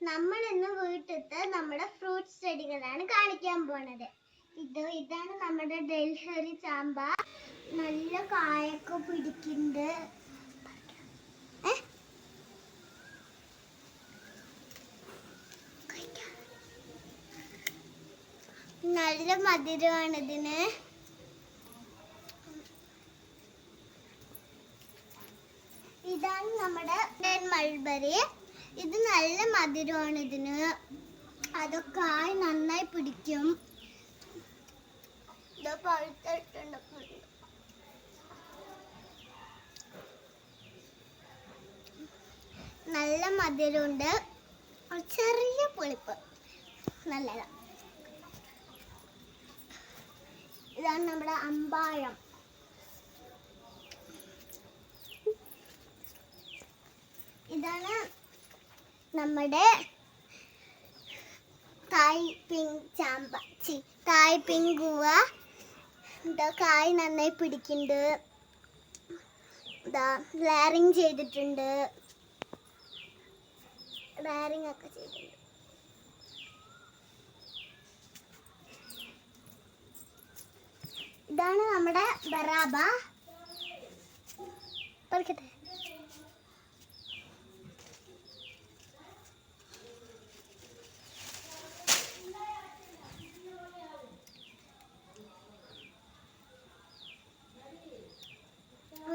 നമ്മൾ ഇന്ന് വീട്ടിലത്തെ നമ്മുടെ ഫ്രൂട്ട്സ് ചെടികളാണ് കാണിക്കാൻ പോണത്. ഇതാണ് നമ്മുടെ ഡൽഹരി ചാമ്പ. നല്ല കായൊക്കെ പിടിക്കുന്നുണ്ട്. നല്ല മധുരമാണ് ഇതിന്. ഇതാണ് നമ്മുടെ മൾബറി. ഇത് നല്ല മധുരമാണ് ഇതിന്. അതൊക്കെ ആയി നന്നായി പിടിക്കും. ഇത് പഴുത്തിട്ടുണ്ട്. നല്ല മധുരമുണ്ട്, ചെറിയ പുളിപ്പ്, നല്ലതാണ്. ഇതാണ് നമ്മുടെ അമ്പാഴം. ഇതാണ് നമ്മുടെ തായ് പിങ്ക് ചാമ്പ, തായ് പിങ്ക് ഗുവ. കായ് നന്നായി പിടിക്കുന്നുണ്ട്. ലെയറിങ് ചെയ്തിട്ടുണ്ട്. ലെയറിങ് ഒക്കെ ചെയ്തിട്ടുണ്ട്. ഇതാണ് നമ്മുടെ ബറാബ. പറിക്കട്ടെ.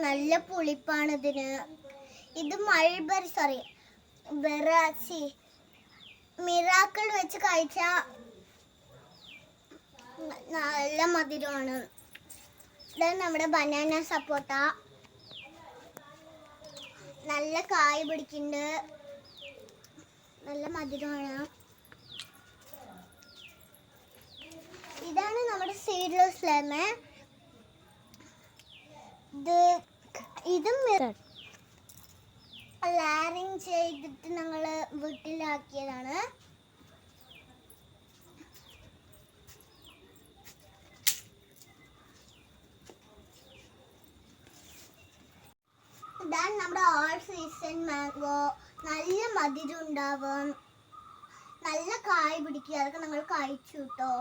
നല്ല പുളിപ്പാണ് ഇതിന്. ഇത് മൾബറി, സോറി, മിറാക്കിൾ വെച്ച് കഴിച്ച നല്ല മധുരമാണ്. ഇതാണ് നമ്മുടെ ബനാന സപ്പോട്ട. നല്ല കായ് പിടിക്കുന്നുണ്ട്, നല്ല മധുരമാണ്. ഇതാണ് നമ്മുടെ സീഡ്ലെസ് ലെമൺ. ഇതും ലെയറിങ് ചെയ്തിട്ട് ഞങ്ങൾ വീട്ടിലാക്കിയതാണ്. ഇതാണ് നമ്മുടെ ഓൾ സീസൺ മാംഗോ. നല്ല മധുരം ഉണ്ടാവും, നല്ല കായ് പിടിക്കുക. അതൊക്കെ ഞങ്ങൾ കഴിച്ചു കേട്ടോ.